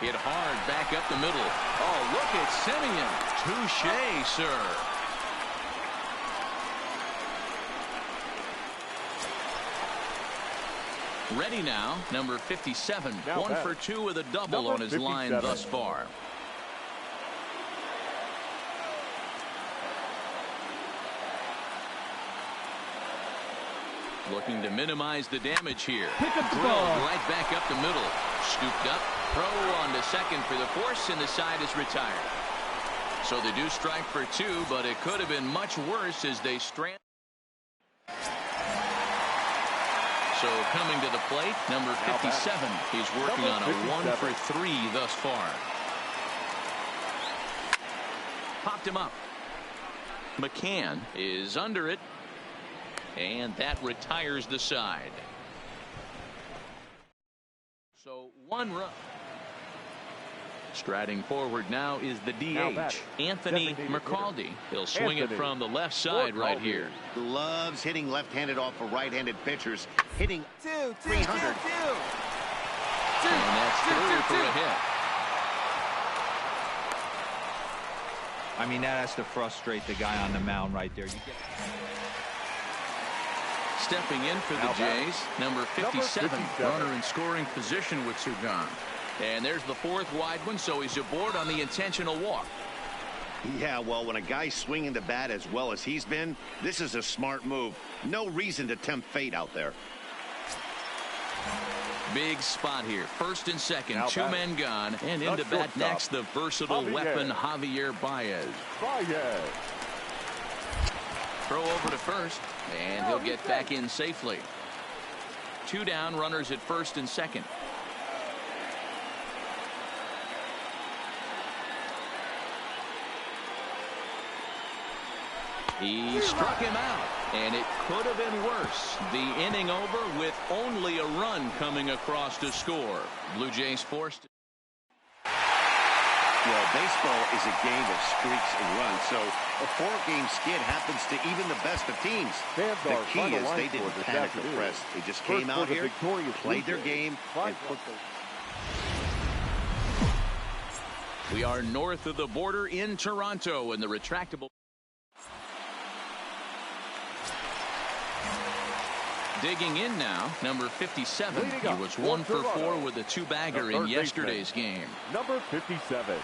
Hit hard back up the middle. Oh, look at Simeon. Touche, sir. Ready now, number 57. Now 1 for 2 with a double on his 57. Line thus far. Looking to minimize the damage here. Pick up the Drilled ball. right back up the middle. Scooped up. Throw on to second for the force, and the side is retired. So they do strike for 2, but it could have been much worse as they strand. So coming to the plate, number 57. He's working on a 1 for 3 thus far. Popped him up. McCann is under it. And that retires the side. So 1 run. Striding forward now is the DH, Anthony McCaldy. He'll swing it from the left side right here. Loves hitting left-handed off of right-handed pitchers. Hitting 300. And that's through for a hit. I mean, that has to frustrate the guy on the mound right there. Stepping in for the Jays, number 57, runner in scoring position with Sugan. And there's the 4th wide one, so he's aboard on the intentional walk. Yeah, well, when a guy's swinging the bat as well as he's been, this is a smart move. No reason to tempt fate out there. Big spot here. 1st and 2nd, 2 men gone. And into bat next, the versatile weapon, Javier Baez. Throw over to first, and he'll get back in safely. 2 down, runners at 1st and 2nd. He struck him out, and it could have been worse. The inning over with only a run coming across to score. Blue Jays forced. Well, baseball is a game of streaks and runs, so a 4-game skid happens to even the best of teams. The key is they didn't panic or press. They just came out here, played their game, and put the... We are north of the border in Toronto, and the retractable. Digging in now, number 57. He was 1 for 4 with a 2-bagger in yesterday's game. Number 57.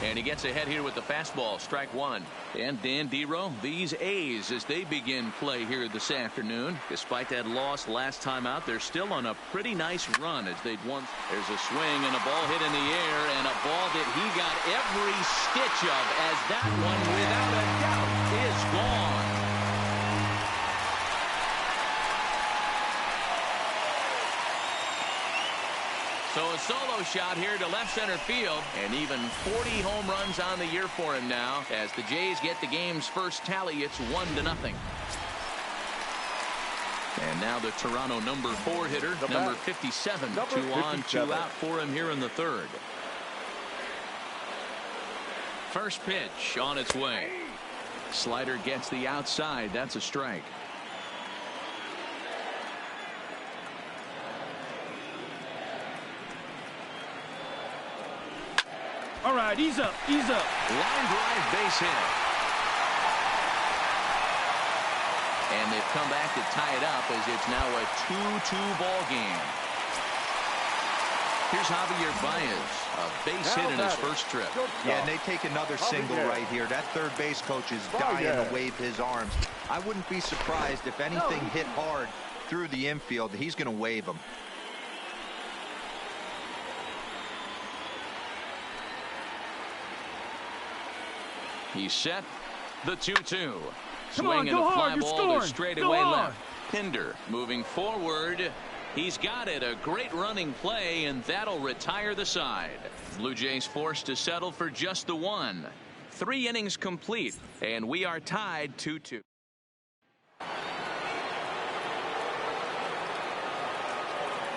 And he gets ahead here with the fastball, strike 1. And Dan Dero, these A's as they begin play here this afternoon. Despite that loss last time out, they're still on a pretty nice run as they'd won. There's a swing and a ball hit in the air, and a ball that he got every stitch of, as that one, without a doubt, is gone. So a solo shot here to left center field, and even 40 home runs on the year for him now as the Jays get the game's first tally. It's 1-0. And now the Toronto number 4 hitter, number 57. 2 on, 2 out for him here in the 3rd. First pitch on its way. Slider gets the outside. That's a strike. All right, ease up, ease up. Line drive, base hit. And they've come back to tie it up as it's now a 2-2 ball game. Here's Javier Baez, a base hit in his first trip. Yeah, and they take another single right here. That third base coach is dying to wave his arms. I wouldn't be surprised if anything hit hard through the infield. He's going to wave them. He's set. The 2-2. Swing and a fly ball to straightaway left. Pinder moving forward. He's got it. A great running play, and that'll retire the side. Blue Jays forced to settle for just the 1. 3 innings complete, and we are tied 2-2.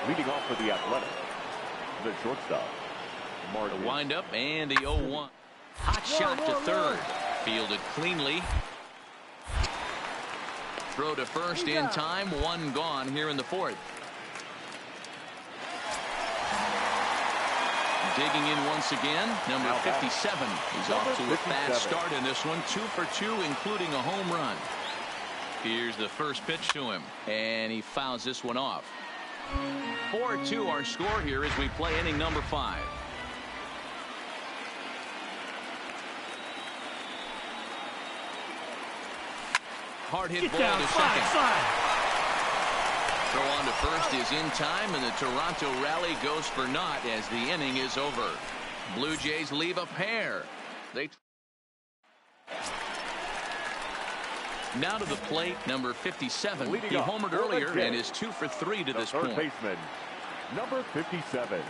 Leading off for the Athletic, the shortstop. The windup and the 0-1. Hot shot to third. Fielded cleanly. Throw to first in time. 1 gone here in the 4th. digging in once again. Number 57. He's off to a fast start in this one. 2 for 2, including a home run. Here's the first pitch to him, and he fouls this one off. 4-2 our score here as we play inning number 5. Hard hit ball to second. Throw on to first is in time, and the Toronto rally goes for naught as the inning is over. Blue Jays leave a pair. Now to the plate, number 57. He homered earlier and is 2 for 3 to this point. Baseman, number 57.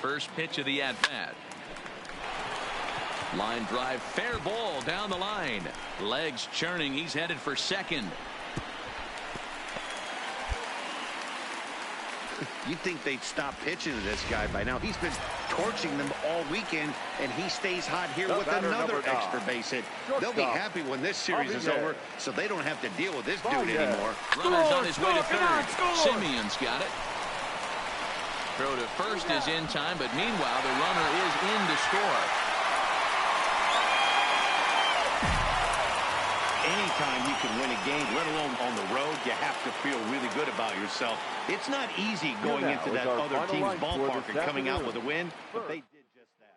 First pitch of the at-bat. Line drive, fair ball down the line. Legs churning. He's headed for second. You'd think they'd stop pitching to this guy by now. He's been torching them all weekend, and he stays hot here with another extra base hit. They'll be happy when this series is over, so they don't have to deal with this dude anymore. Runner's on his way to third. Simeon's got it. Throw to first is in time, but meanwhile the runner is in to score. Anytime you can win a game, let alone on the road, you have to feel really good about yourself. It's not easy going into that other team's ballpark and coming out with a win, but they did just that.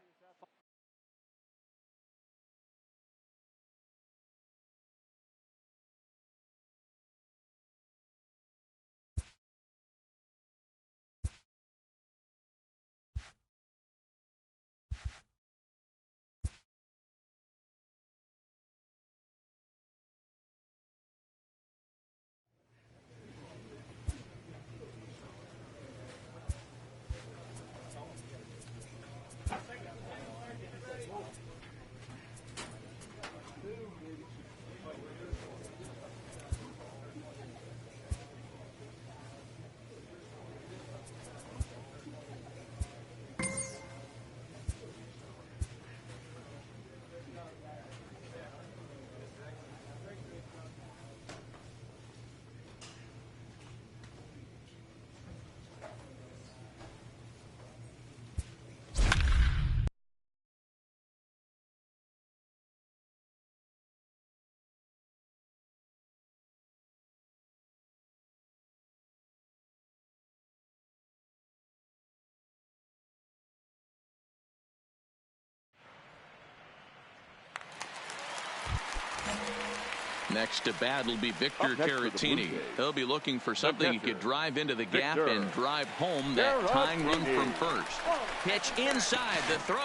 Next to bat will be Victor Caratini. He'll be looking for something he could drive into the gap and drive home that tying run from first. Pitch inside the throw.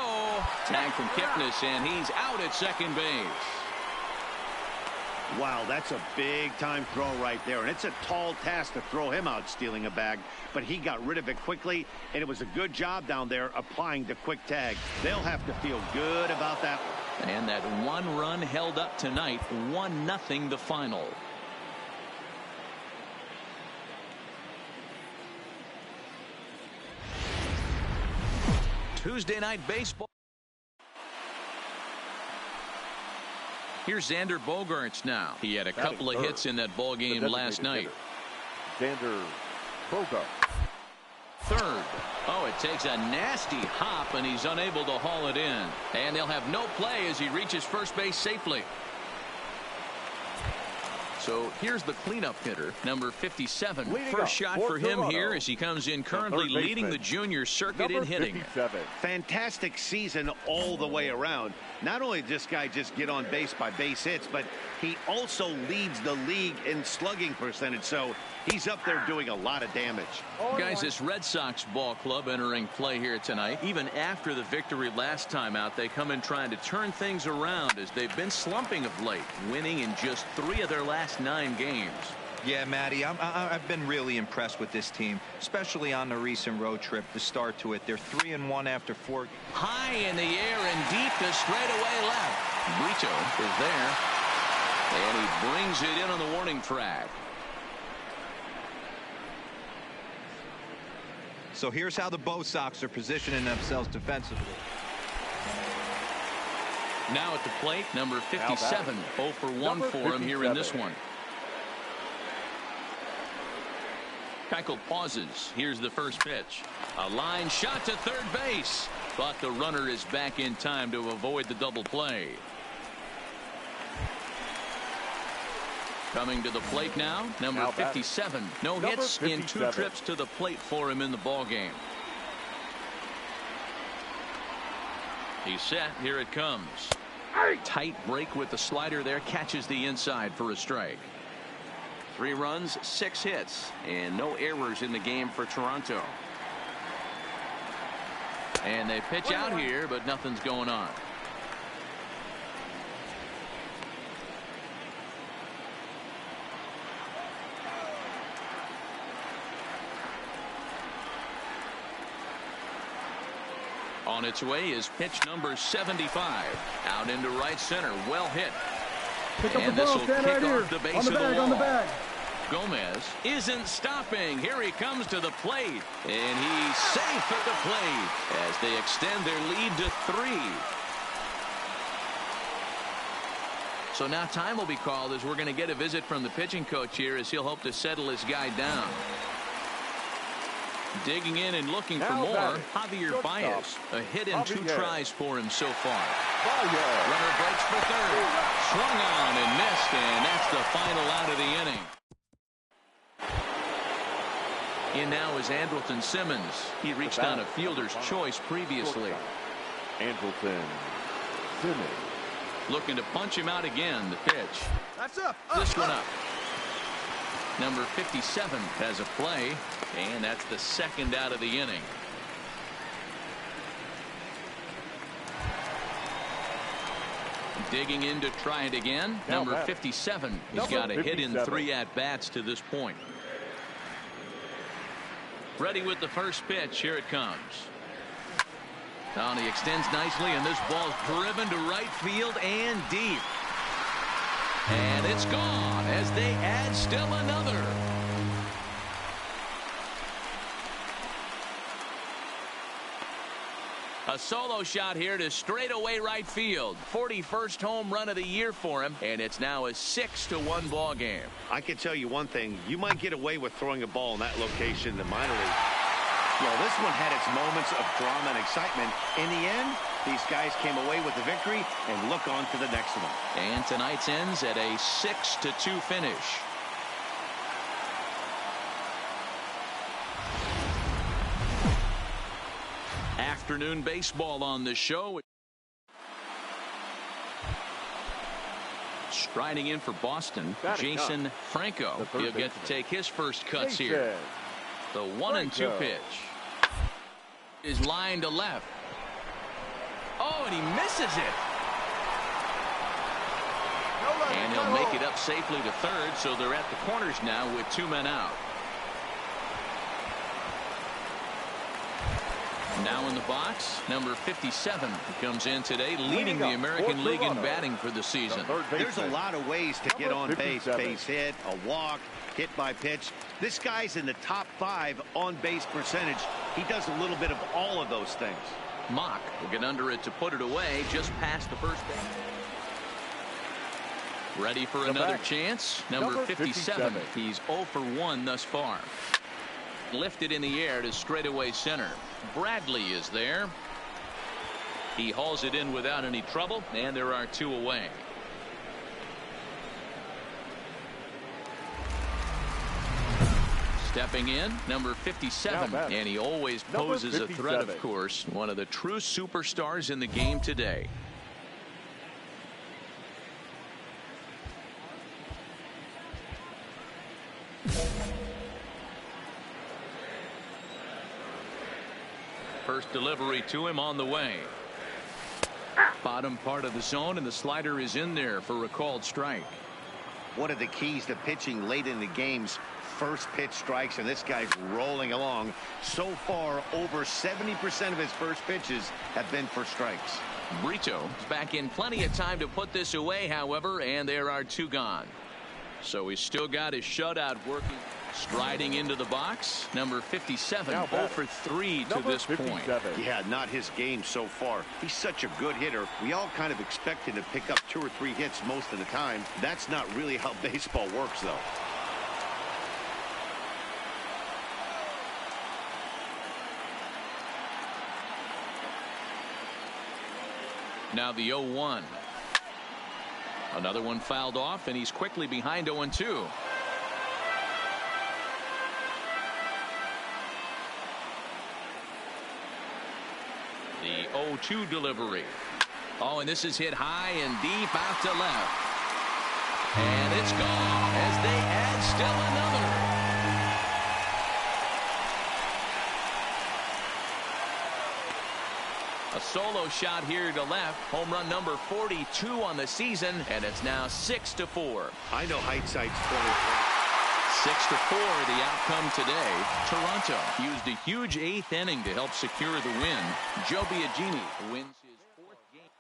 Tag from Kipnis, and he's out at second base. Wow, that's a big-time throw right there, and it's a tall task to throw him out stealing a bag, but he got rid of it quickly, and it was a good job down there applying the quick tag. They'll have to feel good about that. And that one run held up tonight, 1-0 the final. Tuesday night baseball. Here's Xander Bogaerts now. He had a couple of hits in that ball game last night. Xander Bogaerts. Third. Oh, it takes a nasty hop, and he's unable to haul it in. And they'll have no play as he reaches first base safely. So here's the cleanup hitter, number 57. First shot for him here as he comes in currently leading the junior circuit in hitting. Fantastic season all the way around. Not only did this guy just get on base by base hits, but he also leads the league in slugging percentage. So he's up there doing a lot of damage. Guys, this Red Sox ball club entering play here tonight. Even after the victory last time out, they come in trying to turn things around as they've been slumping of late, winning in just 3 of their last 9 games. Yeah, Matty, I've been really impressed with this team, especially on the recent road trip. The start to it, they're 3-1 after 4. High in the air and deep to straightaway left. Brito is there, and he brings it in on the warning track. So here's how the Bo Sox are positioning themselves defensively. Now at the plate, number 57. 0 for 1 for him here in this one. Keuchel pauses. Here's the first pitch. A line shot to third base. But the runner is back in time to avoid the double play. Coming to the plate now, number 57. No hits in 2 trips to the plate for him in the ballgame. He's set. Here it comes. Tight break with the slider there. Catches the inside for a strike. 3 runs, 6 hits, and no errors in the game for Toronto. And they pitch out here, but nothing's going on. On its way is pitch number 75. Out into right center. Well hit. And this will kick off the base of the wall. On the bag. Gomez isn't stopping. Here he comes to the plate. And he's safe at the plate as they extend their lead to 3. So now time will be called as we're going to get a visit from the pitching coach here as he'll hope to settle his guy down. Digging in and looking for more, Javier Baez. A hit in 2 tries for him so far. Runner breaks for third. Swung on and missed, and that's the final out of the inning. In now is Andrelton Simmons. He reached on a fielder's choice previously. Andrelton Simmons. Looking to punch him out again. The pitch. That's up. This one up. Number 57 has a play, and that's the second out of the inning. Digging in to try it again. Number 57. He's got a hit in 3 at-bats to this point. Ready with the first pitch. Here it comes. Now he extends nicely, and this ball's driven to right field and deep. And it's gone as they add still another. A solo shot here to straightaway right field. 41st home run of the year for him, and it's now a 6-1 ball game. I can tell you one thing. You might get away with throwing a ball in that location in the minor league. Well, this one had its moments of drama and excitement. In the end, these guys came away with the victory and look on to the next one. And tonight's ends at a 6-2 finish. Afternoon baseball on the show. Striding in for Boston, Jason Franco. He'll get to take his first cuts here. The 1-2 pitch is lined to left. Oh, and he misses it. And he'll make it up safely to third, so they're at the corners now with 2 men out. Now in the box, number 57 comes in today, leading the American League in batting for the season. There's a lot of ways to get on base. Base hit, a walk, hit by pitch. This guy's in the top 5 on base percentage. He does a little bit of all of those things. Mock will get under it to put it away just past the first base. Ready for another chance. Number 57. He's 0 for 1 thus far. Lifted in the air to straightaway center. Bradley is there. He hauls it in without any trouble, and there are 2 away. Stepping in, number 57, and he always poses a threat, of course. One of the true superstars in the game today. First delivery to him on the way. Bottom part of the zone, and the slider is in there for a called strike. One of the keys to pitching late in the game's first pitch strikes, and this guy's rolling along. So far, over 70% of his first pitches have been for strikes. Brito is back in plenty of time to put this away, however, and there are 2 gone. So he's still got his shutout working. Striding into the box, number 57, 0 for 3 to this point. Yeah, not his game so far. He's such a good hitter. We all kind of expect him to pick up 2 or 3 hits most of the time. That's not really how baseball works, though. Now the 0-1. Another one fouled off, and he's quickly behind 0-2. The 0-2 delivery. Oh, and this is hit high and deep out to left. And it's gone as they add still another. A solo shot here to left. Home run number 42 on the season, and it's now 6-4. I know hindsight's 20/20. 6-4 the outcome today. Toronto used a huge 8th inning to help secure the win. Joe Biagini wins his 4th game.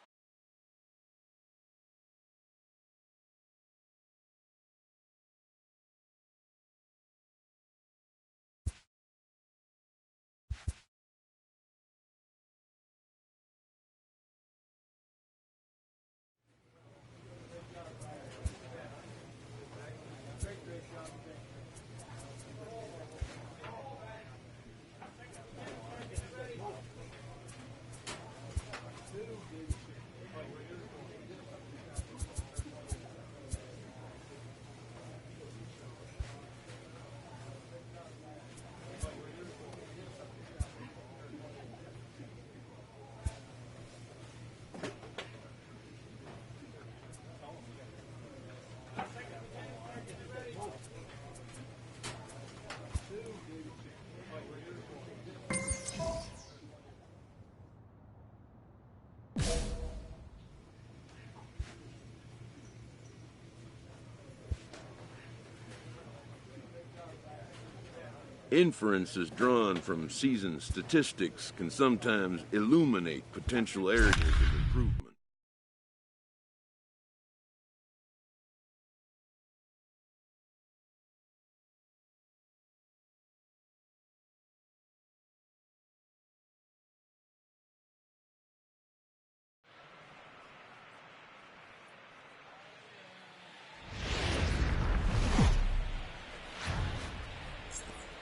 Inferences drawn from season statistics can sometimes illuminate potential areas of improvement.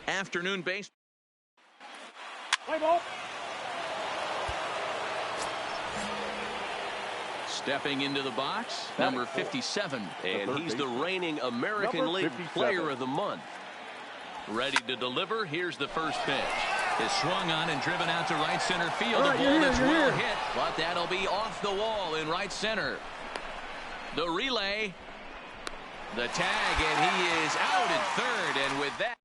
Afternoon base. Play ball. Stepping into the box, number 57. And he's the reigning American League Player of the Month. Ready to deliver. Here's the first pitch. Is swung on and driven out to right center field. A ball that's well hit, but that'll be off the wall in right center. The relay. The tag, and he is out at third, and with that.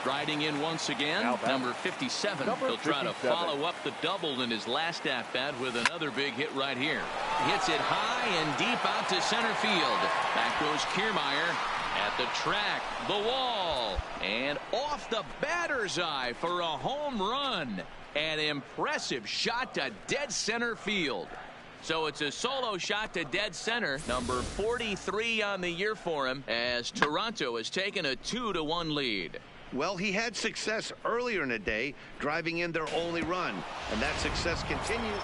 Striding in once again, number 57. He'll try to follow up the double in his last at-bat with another big hit right here. Hits it high and deep out to center field. Back goes Kiermaier at the track, the wall, and off the batter's eye for a home run. An impressive shot to dead center field. So it's a solo shot to dead center, number 43 on the year for him, as Toronto has taken a 2-1 lead. Well, he had success earlier in the day, driving in their only run, and that success continues.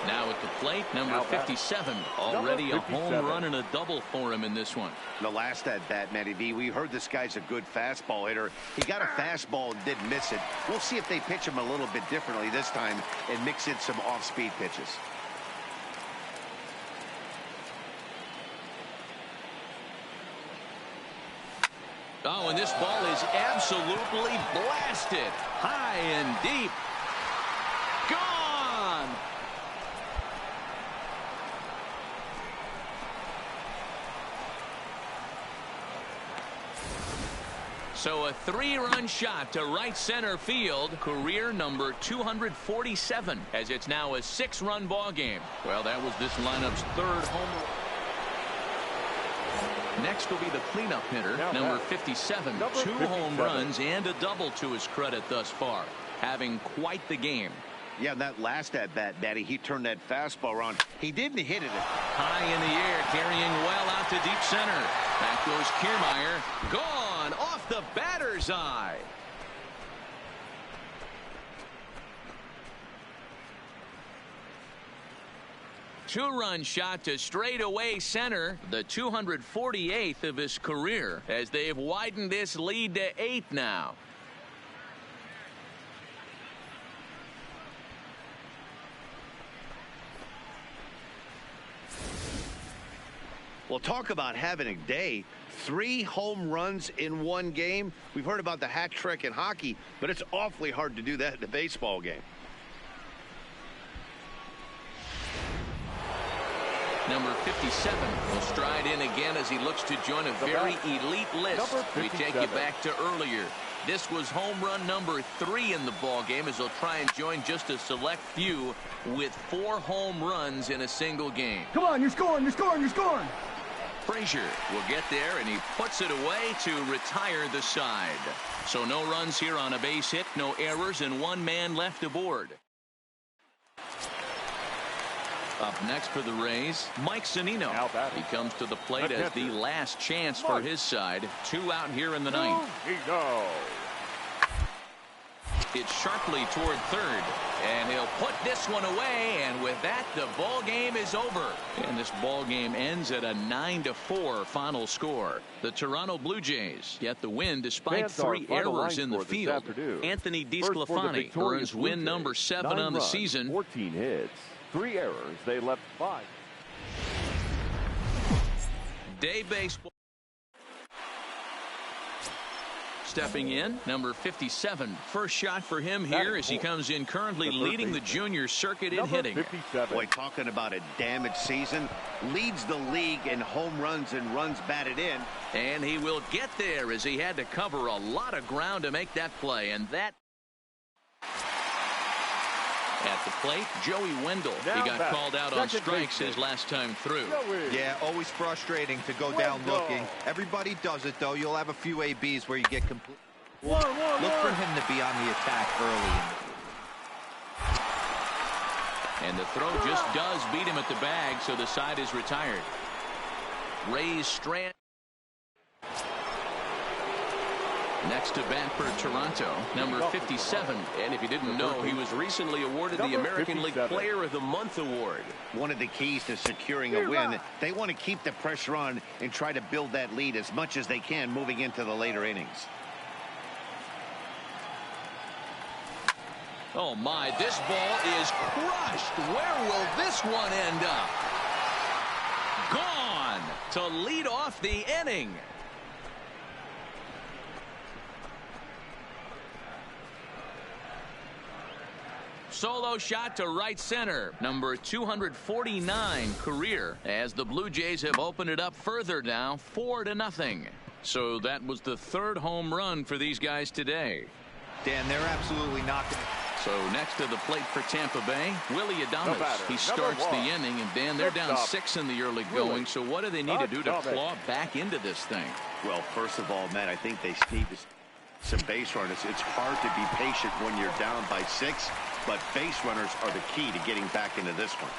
Now at the plate, number 57. Already a home run and a double for him in this one. The last at-bat, Matty V, we heard this guy's a good fastball hitter. He got a fastball and didn't miss it. We'll see if they pitch him a little bit differently this time and mix in some off-speed pitches. Oh, and this ball is absolutely blasted. High and deep. Gone! So a 3-run shot to right center field. Career number 247, as it's now a 6-run ball game. Well, that was this lineup's 3rd home run. Next will be the cleanup hitter, number 57. 2 home runs and a double to his credit thus far. Having quite the game. Yeah, that last at-bat, Daddy, he turned that fastball around. He didn't hit it. High in the air, carrying well out to deep center. Back goes Kiermaier. Gone off the batter's eye. two-run shot to straightaway center, the 248th of his career, as they've widened this lead to 8 now. Well, talk about having a day. 3 home runs in one game. We've heard about the hat trick in hockey, but it's awfully hard to do that in a baseball game. Number 57 will stride in again as he looks to join a very elite list. We take you back to earlier. This was home run number 3 in the ball game, as he'll try and join just a select few with 4 home runs in a single game. Come on, you're scoring, you're scoring, you're scoring. Frazier will get there, and he puts it away to retire the side. So no runs here on a base hit, no errors, and 1 man left aboard. Up next for the Rays, Mike Zunino. He comes to the plate as the last chance for his side. 2 out here in the ninth. It's sharply toward third, and he'll put this one away, and with that, the ball game is over. And this ball game ends at a 9-4 final score. The Toronto Blue Jays get the win despite 3 errors in the field. Anthony DeSclafani earns win number 7 on the season. 14 hits, 3 errors. They left 5. Day baseball. Stepping in, number 57. First shot for him here as he comes in currently leading the junior circuit in hitting. 57. Boy, talking about a damaged season. Leads the league in home runs and runs batted in. And he will get there as he had to cover a lot of ground to make that play. And that at the plate, Joey Wendell. He got called out on strikes his last time through. Yeah, always frustrating to go down looking. Everybody does it, though. You'll have a few ABs where you get complete. Look for him to be on the attack early. And the throw just does beat him at the bag, so the side is retired. Rays Strand. Next to bat for Toronto, number 57. And if you didn't know, he was recently awarded the American League Player of the Month award. One of the keys to securing a win, they want to keep the pressure on and try to build that lead as much as they can moving into the later innings. Oh my, this ball is crushed. Where will this one end up? Gone to lead off the inning. Solo shot to right center, number 249 career, as the Blue Jays have opened it up further now, 4-0. So that was the 3rd home run for these guys today. Dan, they're absolutely not going to. So next to the plate for Tampa Bay, Willie Adames. He starts the inning, and Dan, they're down 6 in the early going. So what do they need to do to claw back into this thing? Well, first of all, Matt, I think they need some base runners. It's hard to be patient when you're down by 6, but base runners are the key to getting back into this one.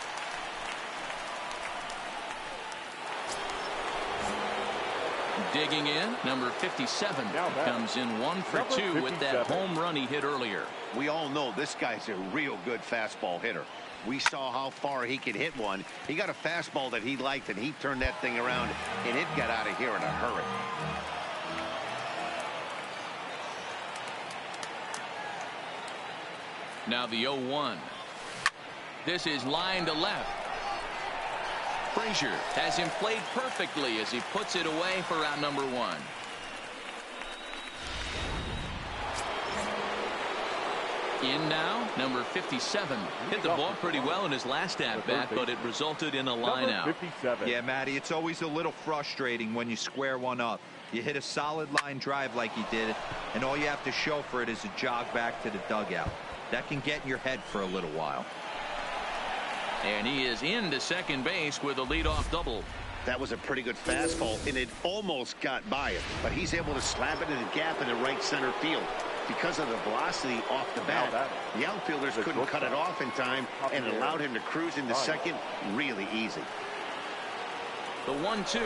Digging in, number 57 comes in 1 for 2 with that home run he hit earlier. We all know this guy's a real good fastball hitter. We saw how far he could hit one. He got a fastball that he liked, and he turned that thing around, and it got out of here in a hurry. Now the 0-1. This is line to left. Frazier has him played perfectly as he puts it away for out number 1. In now, number 57. Hit the ball pretty well in his last at-bat, but it resulted in a line out. Yeah, Matty, it's always a little frustrating when you square one up. You hit a solid line drive like he did, and all you have to show for it is a jog back to the dugout. That can get in your head for a little while. And he is into second base with a leadoff double. That was a pretty good fastball, and it almost got by him, but he's able to slap it in the gap in the right center field. Because of the velocity off the bat, the outfielders couldn't cut it off in time, and it allowed him to cruise into second really easy. The 1-2.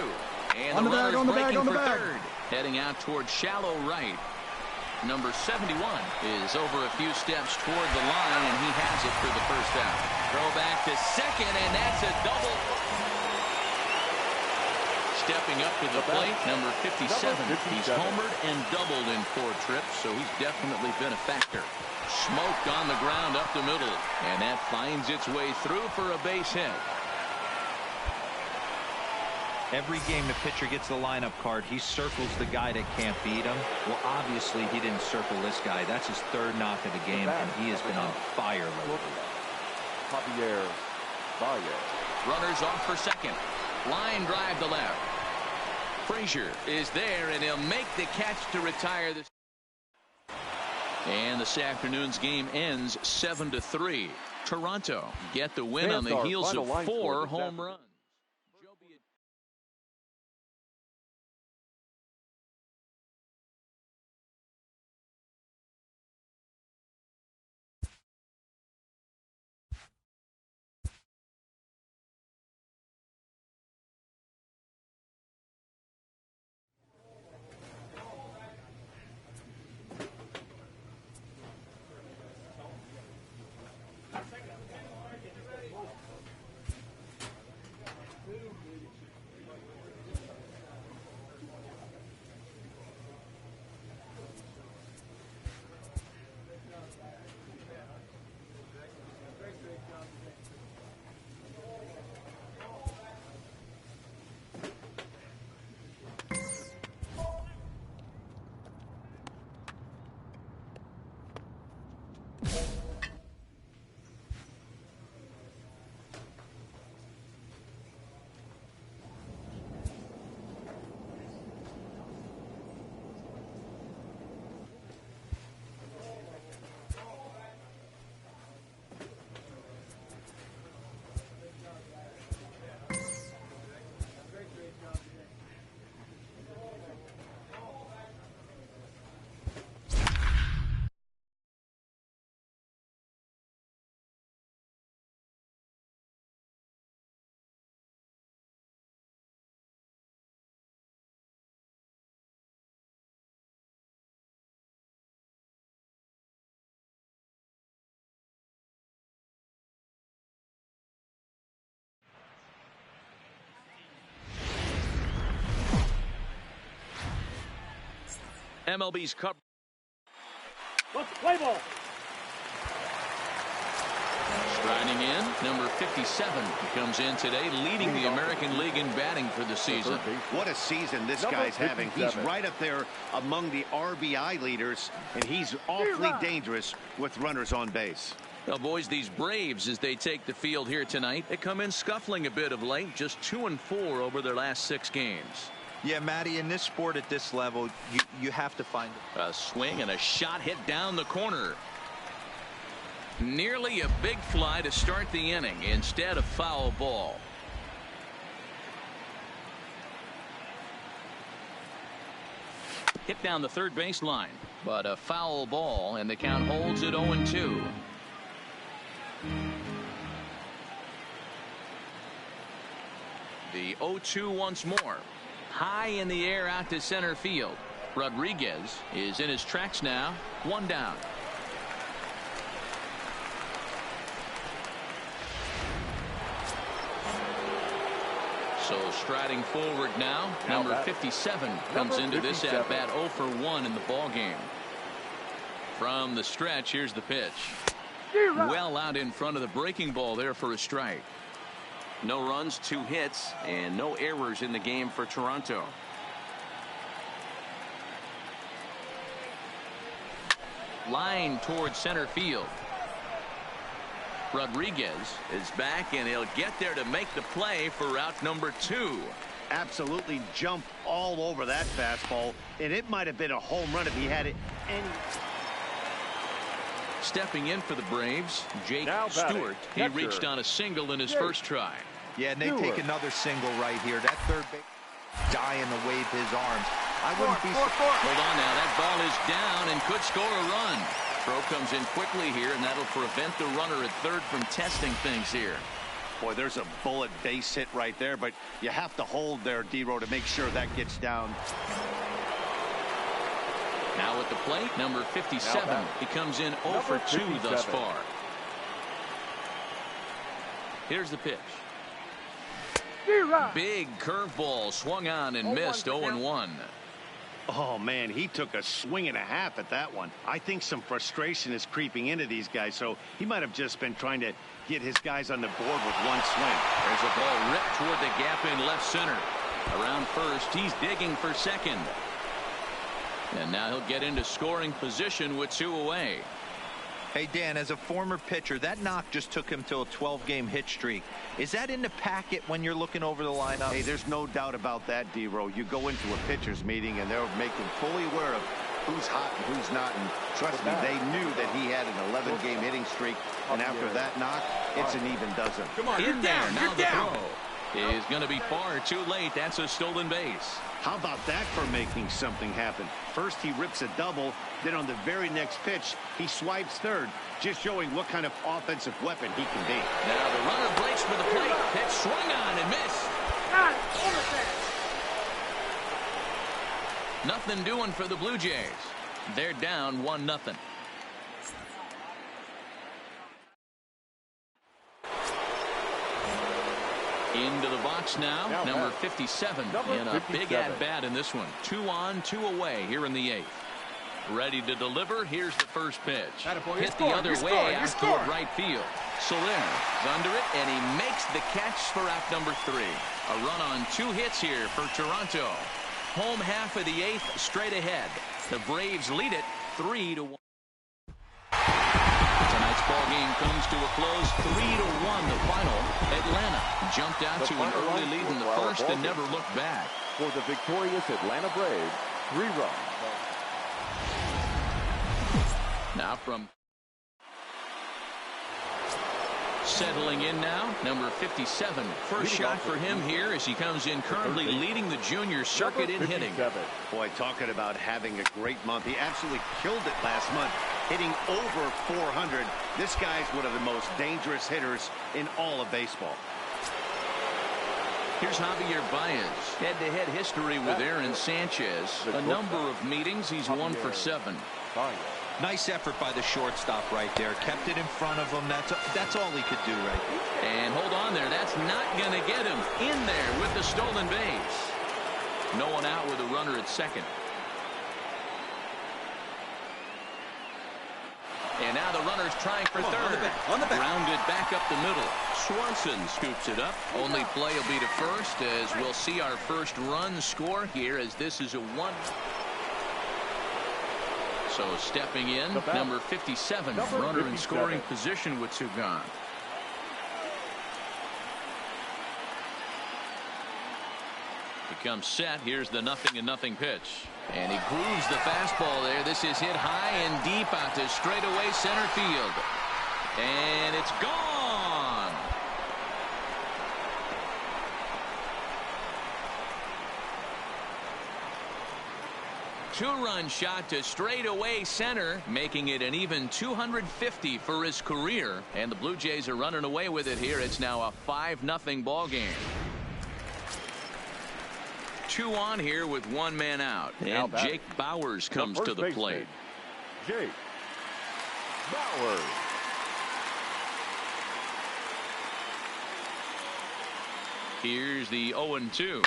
And the runner's breaking for third. Heading out towards shallow right. Number 71 is over a few steps toward the line, and he has it for the first down. Throw back to second, and that's a double. Stepping up to the plate, number 57. He's homered and doubled in 4 trips, so he's definitely been a factor. Smoked on the ground up the middle, and that finds its way through for a base hit. Every game the pitcher gets the lineup card, he circles the guy that can't beat him. Well, obviously, he didn't circle this guy. That's his 3rd knock of the game, and he has been on fire lately. Runners off for second. Line drive to left. Frazier is there, and he'll make the catch to retire this. And this afternoon's game ends 7-3. Toronto get the win on the heels of 4 home runs. MLB's cover. Let's play ball. Striding in, number 57 comes in today, leading the American League in batting for the season. What a season this guy's having. He's right up there among the RBI leaders, and he's awfully dangerous with runners on base. Well, boys, these Braves, as they take the field here tonight, they come in scuffling a bit of late, just 2-4 over their last 6 games. Yeah, Matty, in this sport at this level, you have to find it. A swing and a shot hit down the corner. Nearly a big fly to start the inning, instead of foul ball. Hit down the third baseline, but a foul ball, and the count holds at 0-2. The 0-2 once more. High in the air out to center field. Rodriguez is in his tracks now. 1 down. So striding forward now, number 57 comes into this at bat 0 for 1 in the ball game. From the stretch, here's the pitch. Well out in front of the breaking ball there for a strike. No runs, 2 hits, and no errors in the game for Toronto. Line towards center field. Rodriguez is back, and he'll get there to make the play for out number 2. Absolutely jumped all over that fastball, and it might have been a home run if he had it any. Stepping in for the Braves, Jake Stewart. He reached on a single in his first try. Yeah, and they take another single right here. That third base dying to wave his arms. I wouldn't be. Hold on now. That ball is down and could score a run. Throw comes in quickly here, and that'll prevent the runner at third from testing things here. Boy, there's a bullet base hit right there, but you have to hold there, D-Row, to make sure that gets down. Now at the plate, number 57. He comes in 0 for 2 thus far. Here's the pitch. Big curveball swung on and missed. 0-1. Oh, man, he took a swing and a half at that one. I think some frustration is creeping into these guys, so he might have just been trying to get his guys on the board with one swing. There's a ball ripped toward the gap in left center. Around first, he's digging for second. And now he'll get into scoring position with 2 away. Hey, Dan, as a former pitcher, that knock just took him to a 12-game hit streak. Is that in the packet when you're looking over the lineup? Hey, there's no doubt about that, D-Row. You go into a pitcher's meeting, and they'll make him fully aware of who's hot and who's not. And trust me, they knew that he had an 11-game hitting streak. And after that knock, it's an even dozen. Come on, in there. Now the throw is going to be far too late. That's a stolen base. How about that for making something happen? First, he rips a double. Then on the very next pitch, he swipes third, just showing what kind of offensive weapon he can be. Now the runner breaks for the plate. Pitch swung on and missed. Nothing doing for the Blue Jays. They're down 1-0. Into the box now, number 57 in a big at-bat in this one. 2 on, 2 away here in the 8th. Ready to deliver. Here's the first pitch. Hit the other way out toward right field. Soler is under it, and he makes the catch for out number 3. A run on 2 hits here for Toronto. Home half of the 8th straight ahead. The Braves lead it 3-1. Tonight's ball game comes to a close 3-1 the final. Atlanta jumped out to an early lead in the first and never looked back. For the victorious Atlanta Braves, 3 runs. Now from settling in now, number 57. First shot for him here as he comes in currently leading the junior circuit in hitting. Boy, talking about having a great month. He absolutely killed it last month, hitting over 400. This guy's one of the most dangerous hitters in all of baseball. Here's Javier Baez. Head-to-head history with Aaron Sanchez. A number of meetings. He's 1 for 7. Nice effort by the shortstop right there. Kept it in front of him. That's all he could do right there. And hold on there. That's not going to get him in there with the stolen base. No one out with a runner at second. And now the runner's trying for third. On the back. Grounded back up the middle. Swanson scoops it up. Only play will be to first as we'll see our first run score here as this is a 1. So stepping in, number 57, runner in scoring position with 2 gone. Becomes set. Here's the 0-0 pitch. And he grooves the fastball there. This is hit high and deep out to straightaway center field. And it's gone. Two-run shot to straightaway center, making it an even 250 for his career. And the Blue Jays are running away with it here. It's now a 5-0 ball game. 2 on here with 1 man out. And Jake Bauers comes to the plate. Jake Bauers. Here's the 0-2.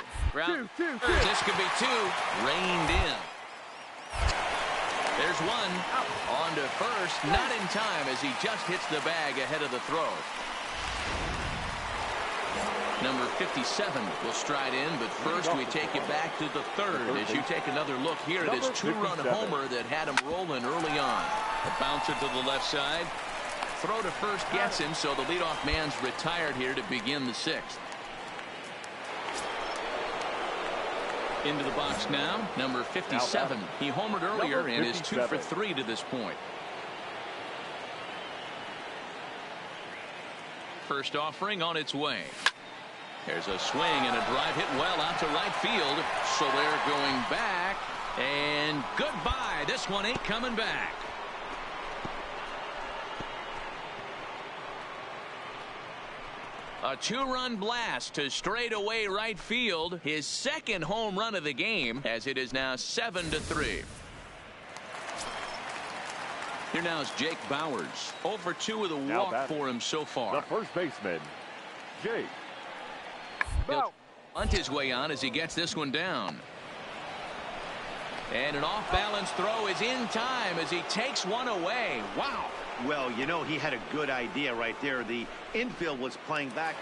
This could be 2. Reined in. There's 1. On to first. Not in time as he just hits the bag ahead of the throw. Number 57 will stride in, but first we take it back to the 3rd as you take another look here at his 2-run homer that had him rolling early on. A bouncer to the left side. Throw to first gets him, so the leadoff man's retired here to begin the 6th. Into the box now, number 57. He homered earlier and is 2 for 3 to this point. First offering on its way. There's a swing and a drive hit well out to right field. So they're going back. And goodbye. This one ain't coming back. A 2-run blast to straightaway right field. His 2nd home run of the game as it is now 7-3. Here now is Jake Bowers. 0 for 2 with a walk for him so far. The first baseman, Jake. He'll bunt his way on as he gets this one down. And an off-balance throw is in time as he takes one away. Wow. Well, you know, he had a good idea right there. The infield was playing back.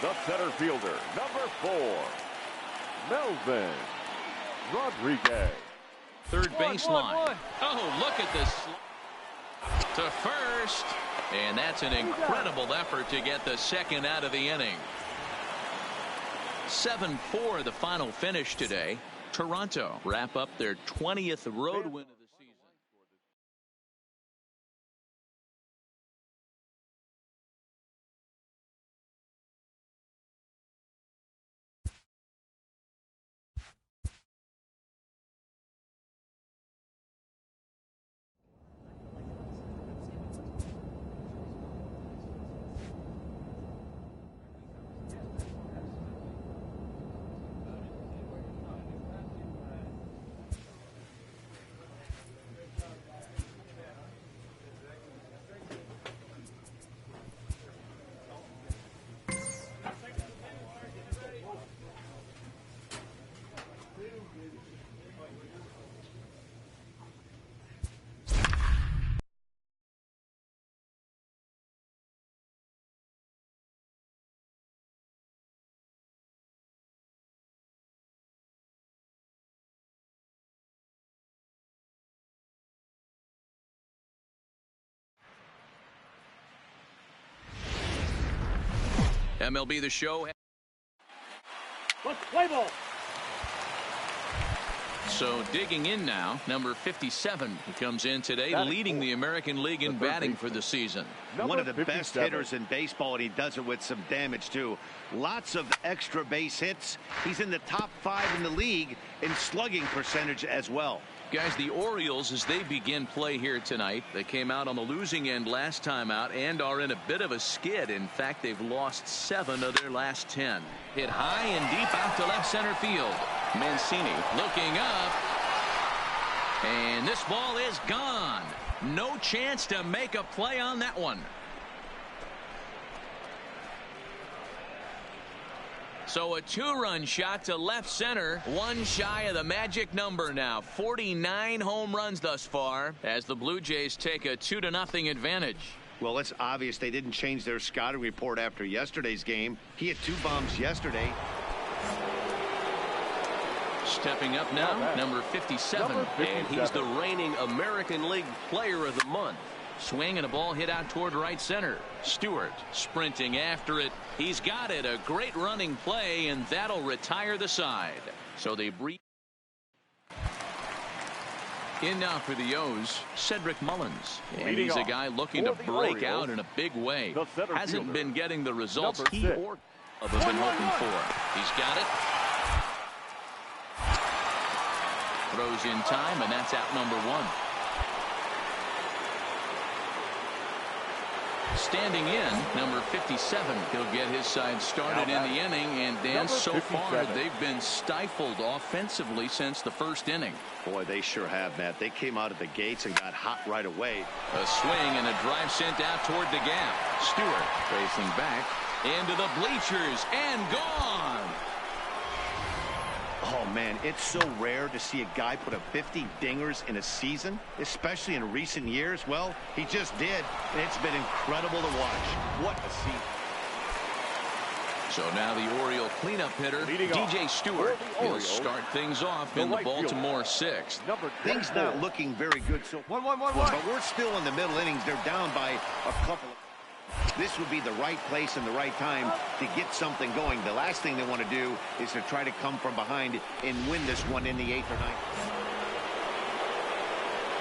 The center fielder, number 4, Melvin Rodriguez. Third baseline. Oh, look at this. To first. And that's an incredible effort to get the second out of the inning. 7-4 the final finish today. Toronto wrap up their 20th road win of the season. MLB The Show. Let's play ball. So digging in now, number 57. He comes in today leading the American League in batting for the season. One of the best hitters in baseball, and he does it with some damage too. Lots of extra base hits. He's in the top 5 in the league in slugging percentage as well. Guys, the Orioles, as they begin play here tonight, they came out on the losing end last time out and are in a bit of a skid. In fact, they've lost 7 of their last 10. Hit high and deep out to left center field. Mancini looking up. And this ball is gone. No chance to make a play on that one. So a 2-run shot to left center. 1 shy of the magic number now. 49 home runs thus far as the Blue Jays take a 2-0 advantage. Well, it's obvious they didn't change their scouting report after yesterday's game. He had 2 bombs yesterday. Stepping up now, number 57. And he's the reigning American League Player of the Month. Swing and a ball hit out toward right center. Stewart sprinting after it. He's got it. A great running play, and that'll retire the side. So they breathe. In now for the O's, Cedric Mullins. And he's a guy looking to break out in a big way. Hasn't been getting the results he or have been hoping for. He's got it. Throws in time, and that's out number 1. Standing in, number 57. He'll get his side started in the inning, and Dan, so far they've been stifled offensively since the first inning. Boy, they sure have, Matt. They came out of the gates and got hot right away. A swing and a drive sent out toward the gap. Stewart racing back into the bleachers and gone. Oh, man, it's so rare to see a guy put up 50 dingers in a season, especially in recent years. Well, he just did, and it's been incredible to watch. What a season. So now the Oriole cleanup hitter, DJ Stewart. He'll start things off in the Baltimore 6th. Things not looking very good. So 1-1-1-1. But we're still in the middle innings. They're down by a couple. This would be the right place and the right time to get something going. The last thing they want to do is to try to come from behind and win this one in the 8th or 9th.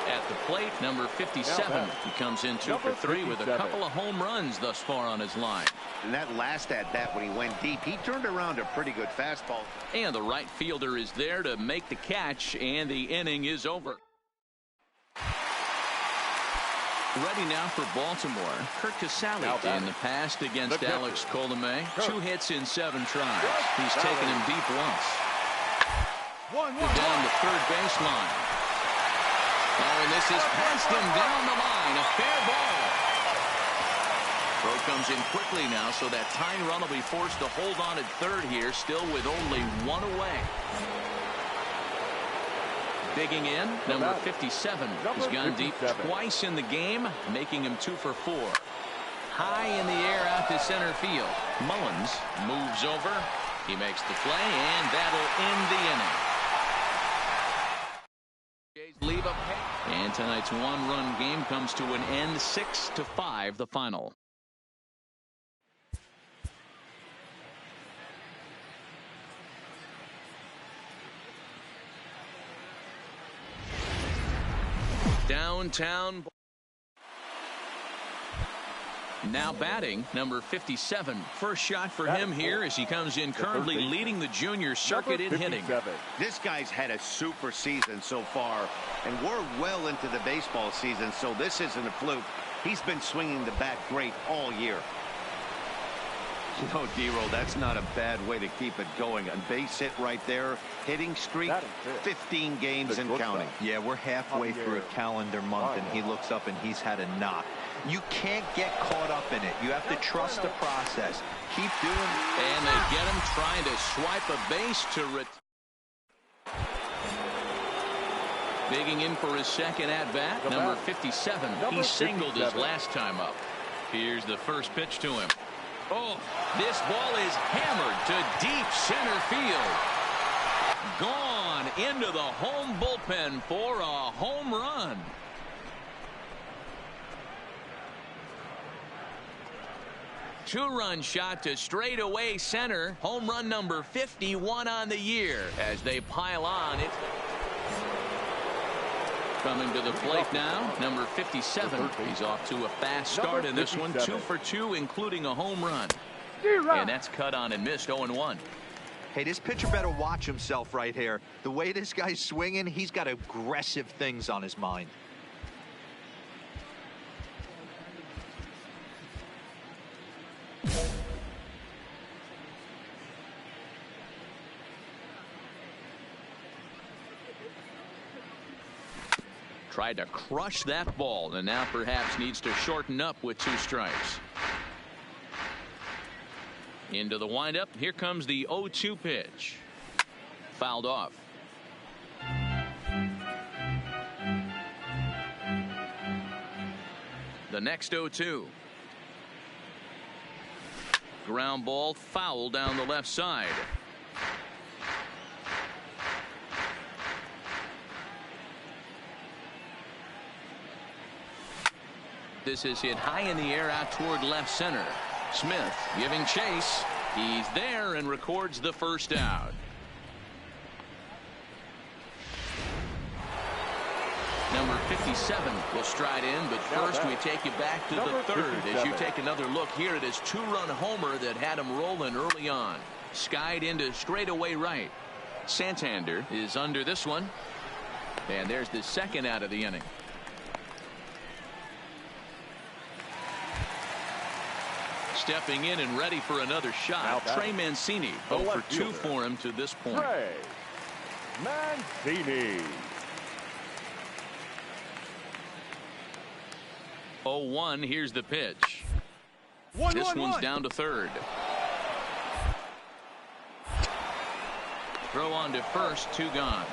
At the plate, number 57. He comes in 2 for 3 with a couple of home runs thus far on his line. And that last at-bat when he went deep, he turned around a pretty good fastball. And the right fielder is there to make the catch, and the inning is over. Ready now for Baltimore. Kurt Casale in the past against Alex Colomé. 2 hits in 7 tries. He's taken him deep once. Down the third baseline. Oh, and this is past him down the line. A fair ball. Throw comes in quickly now, so that tying run will be forced to hold on at third here, still with only one away. Digging in, number 57 has gone deep twice in the game, making him 2 for 4. High in the air out to center field. Mullins moves over. He makes the play, and that'll end the inning. Leave up. And tonight's one-run game comes to an end, 6-5 the final. Downtown. Now batting, number 57. First shot for him here as he comes in, currently leading the junior circuit in hitting. This guy's had a super season so far, and we're well into the baseball season, so this isn't a fluke. He's been swinging the bat great all year. You know, D-Roll, that's not a bad way to keep it going. A base hit right there. Hitting streak, 15 games and counting. Yeah, we're halfway through a calendar month, and he looks up and he's had a knock. You can't get caught up in it. You have to trust the process. Keep doing it. And they get him trying to swipe a base to digging in for his second at-bat, number 57. He singled his last time up. Here's the first pitch to him. Oh, this ball is hammered to deep center field. Gone into the home bullpen for a home run. Two-run shot to straightaway center. Home run number 51 on the year as they pile on it. Coming to the plate now, number 57. He's off to a fast start in this one, 2 for 2, including a home run. And that's cut on and missed, 0-1. Hey, this pitcher better watch himself right here. The way this guy's swinging, he's got aggressive things on his mind. Tried to crush that ball, and now perhaps needs to shorten up with 2 strikes. Into the windup. Here comes the 0-2 pitch. Fouled off. The next 0-2. Ground ball foul down the left side. This is hit high in the air out toward left center. Smith giving chase. He's there and records the first out. Number 57 will stride in, but first we take you back to the third as you take another look here at his 2-run homer that had him rolling early on. Skied into straightaway right. Santander is under this one. And there's the second out of the inning. Stepping in and ready for another shot. Trey Mancini, 0 for 2 for him to this point. Trey Mancini. 0-1. Here's the pitch. This one's down to third. Throw on to first. 2 gone.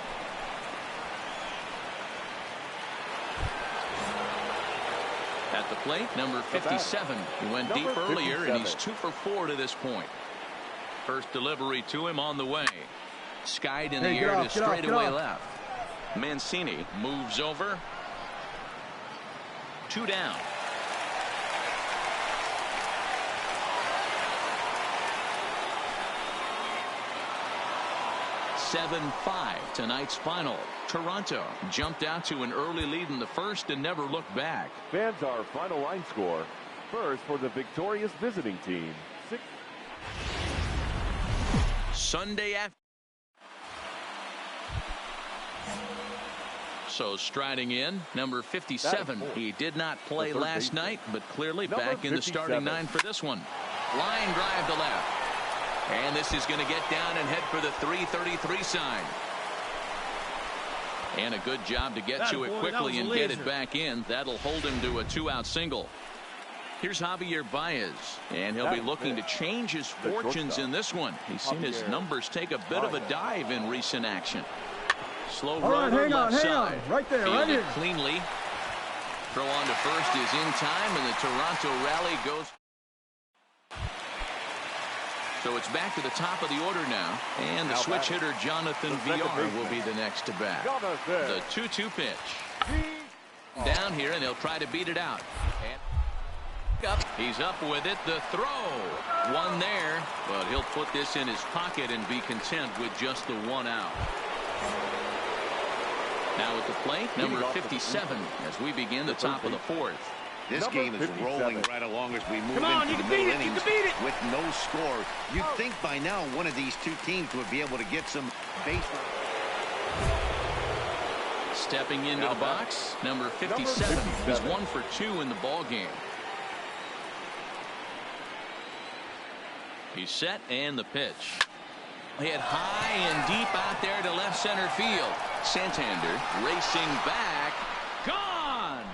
At the plate, number 57. He went deep earlier, and he's 2 for 4 to this point. First delivery to him on the way. Skied in the air to straightaway left. Mancini moves over. 2 down. (7-5) tonight's final. Toronto jumped out to an early lead in the first and never looked back. Fans, our final line score. First for the victorious visiting team. 6. Sunday after. So striding in, number 57. He did not play last night, but clearly back in the starting 9 for this one. Line drive to left. And this is going to get down and head for the 333 sign. And a good job to get to it quickly and get it back in. That'll hold him to a 2-out single. Here's Javier Baez, and he'll be looking to change his fortunes in this one. He's seen his numbers take a bit of a dive in recent action. Slow roller left side. Right there, right here. Cleanly. Throw on to first is in time, and the Toronto rally goes. So it's back to the top of the order now, and the switch hitter Jonathan VR will be the next to bat. The 2-2 pitch. Down here, and he'll try to beat it out. And he's up with it. The throw. One there, but he'll put this in his pocket and be content with just the 1 out. Now at the plate, number 57, as we begin the top of the 4th. This game is rolling right along as we move into the middle innings with no score. You'd think by now one of these two teams would be able to get some base. Stepping into the box, number 57. He's 1 for 2 in the ball game. He's set, and the pitch. Hit high and deep out there to left center field. Santander racing back. Gone!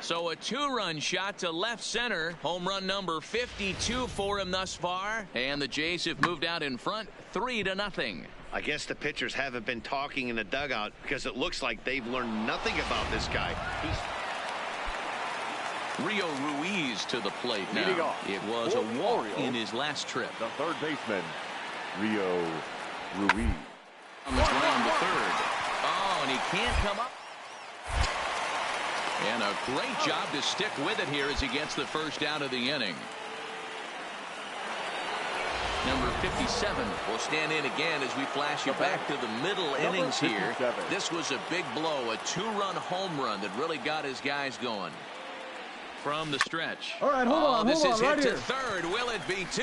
So a 2-run shot to left center. Home run number 52 for him thus far. And the Jays have moved out in front 3-0. I guess the pitchers haven't been talking in the dugout because it looks like they've learned nothing about this guy. Rio Ruiz to the plate now. It was a walk in his last trip. The third baseman, Rio Ruiz. On the ground to third. Oh, and he can't come up. And a great job to stick with it here as he gets the first out of the inning. Number 57 will stand in again as we flash you back to the middle innings here. This was a big blow, a 2-run home run that really got his guys going. From the stretch. All right, hold on, this is right hit here. to third. Will it be 2?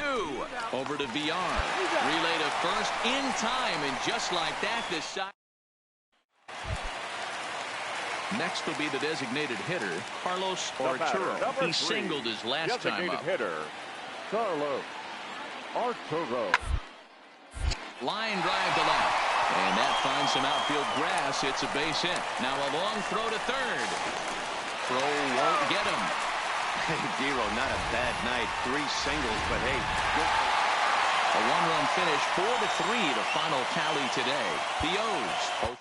Over to VR. Relay to first in time, and just like that, this side. Next will be the designated hitter, Carlos Arturo. He singled his last time up. Hitter, Carlos Arturo. Line drive to left. And that finds some outfield grass. It's a base hit. Now a long throw to third. Throw won't get him. Hey, Dero, not a bad night. 3 singles, but hey. A 1-run finish, 4-3 to final tally today. The O's